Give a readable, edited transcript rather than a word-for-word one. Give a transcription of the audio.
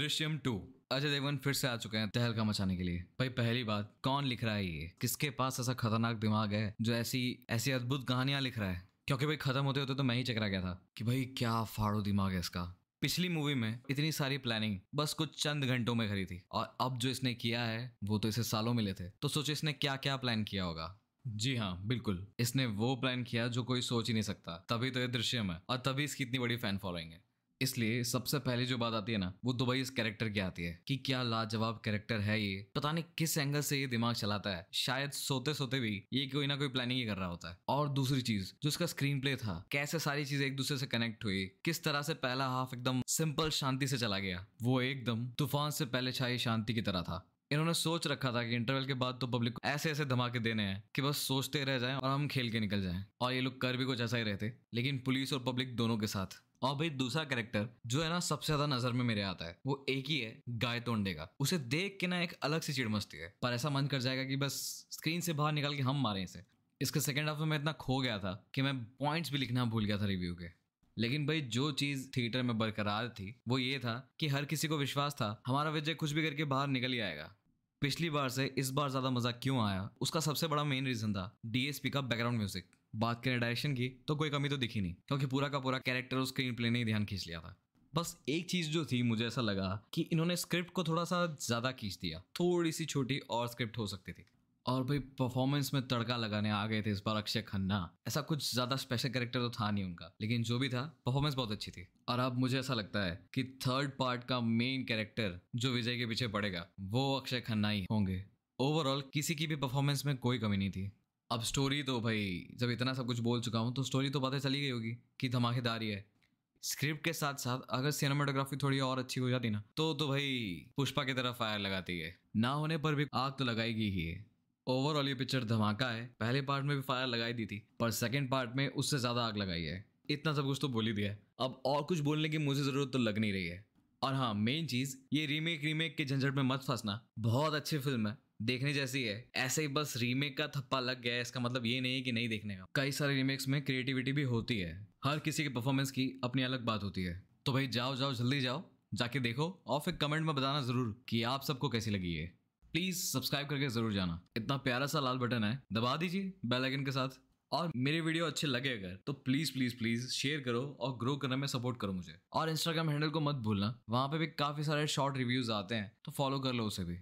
दृश्यम 2। अजय देवगन फिर से आ चुके हैं तहलका मचाने के लिए। भाई पहली बात, कौन लिख रहा है ये? किसके पास ऐसा खतरनाक दिमाग है जो ऐसी ऐसी अद्भुत कहानियां लिख रहा है? क्योंकि भाई खत्म होते होते तो मैं ही चकरा गया था कि भाई क्या फाड़ू दिमाग है इसका। पिछली मूवी में इतनी सारी प्लानिंग बस कुछ चंद घंटों में करी थी, और अब जो इसने किया है वो तो इसे सालों मिले थे। तो सोचो इसने क्या क्या प्लान किया होगा। जी हाँ, बिल्कुल, इसने वो प्लान किया जो कोई सोच ही नहीं सकता। तभी तो ये दृश्यम है और तभी इसकी इतनी बड़ी फैन फॉलोइंग है। इसलिए सबसे पहले जो बात आती है ना, वो तो भाई इस कैरेक्टर की आती है कि क्या लाजवाब कैरेक्टर है ये। पता नहीं किस एंगल से ये दिमाग चलाता है, शायद सोते सोते भी ये कोई ना कोई प्लानिंग ही कर रहा होता है। और दूसरी चीज, जो इसका स्क्रीन प्ले था, कैसे सारी चीजें एक दूसरे से कनेक्ट हुई, किस तरह से पहला हाफ एकदम सिंपल शांति से चला गया, वो एकदम तूफान से पहले छाई शांति की तरह था। इन्होंने सोच रखा था कि इंटरवल के बाद तो पब्लिक को ऐसे ऐसे धमाके देने हैं कि बस सोचते रह जाएं और हम खेल के निकल जाएं। और ये लोग कर भी कुछ ऐसा ही रहते, लेकिन पुलिस और पब्लिक दोनों के साथ। और भाई दूसरा कैरेक्टर जो है ना, सबसे ज्यादा नजर में मेरे आता है, वो एक ही है, गाय तोंडे का। उसे देख के ना एक अलग सी चिढ़ मचती है, पर ऐसा मन कर जाएगा कि बस स्क्रीन से बाहर निकाल के हम मारें इसे। इसके सेकेंड हाफ में मैं इतना खो गया था कि मैं पॉइंट्स भी लिखना भूल गया था रिव्यू के। लेकिन भाई जो चीज थिएटर में बरकरार थी वो ये था कि हर किसी को विश्वास था हमारा विजय कुछ भी करके बाहर निकल ही आएगा। पिछली बार से इस बार ज्यादा मजा क्यों आया, उसका सबसे बड़ा मेन रीजन था डीएसपी का बैकग्राउंड म्यूजिक। बात करें डायरेक्शन की तो कोई कमी तो दिखी नहीं, क्योंकि पूरा का पूरा कैरेक्टर और स्क्रीन प्ले ने ही ध्यान खींच लिया था। बस एक चीज जो थी, मुझे ऐसा लगा कि इन्होंने स्क्रिप्ट को थोड़ा सा ज्यादा खींच दिया, थोड़ी सी छोटी और स्क्रिप्ट हो सकती थी। और भाई परफॉर्मेंस में तड़का लगाने आ गए थे इस बार अक्षय खन्ना। ऐसा कुछ ज्यादा स्पेशल कैरेक्टर तो था नहीं उनका, लेकिन जो भी था परफॉर्मेंस बहुत अच्छी थी। और अब मुझे ऐसा लगता है कि थर्ड पार्ट का मेन कैरेक्टर जो विजय के पीछे पड़ेगा वो अक्षय खन्ना ही होंगे। ओवरऑल किसी की भी परफॉर्मेंस में कोई कमी नहीं थी। अब स्टोरी तो भाई, जब इतना सब कुछ बोल चुका हूँ तो स्टोरी तो पता चली गई होगी कि धमाकेदार ही है। स्क्रिप्ट के साथ साथ अगर सिनेमाटोग्राफी थोड़ी और अच्छी हो जाती ना, तो भाई पुष्पा की तरफ फायर लगाती है। ना होने पर भी आग तो लगाएगी ही है। ओवरऑल ये पिक्चर धमाका है। पहले पार्ट में भी फायर लगाई दी थी, पर सेकंड पार्ट में उससे ज्यादा आग लगाई है। इतना सब कुछ तो बोल ही दिया है, अब और कुछ बोलने की मुझे जरूरत तो लग नहीं रही है। और हाँ, मेन चीज, ये रीमेक के झंझट में मत फंसना। बहुत अच्छी फिल्म है, देखने जैसी है। ऐसे ही बस रीमेक का थप्पा लग गया है, इसका मतलब ये नहीं है कि नहीं देखने का। कई सारे रीमेक्स में क्रिएटिविटी भी होती है, हर किसी के परफॉर्मेंस की अपनी अलग बात होती है। तो भाई जाओ जल्दी जाओ, जाके देखो और फिर कमेंट में बताना जरूर कि आप सबको कैसी लगी है। प्लीज सब्सक्राइब करके जरूर जाना। इतना प्यारा सा लाल बटन है, दबा दीजिए बेल आइकन के साथ। और मेरे वीडियो अच्छे लगे अगर, तो प्लीज प्लीज प्लीज शेयर करो और ग्रो करने में सपोर्ट करो मुझे। और इंस्टाग्राम हैंडल को मत भूलना, वहां पे भी काफी सारे शॉर्ट रिव्यूज आते हैं, तो फॉलो कर लो उसे भी।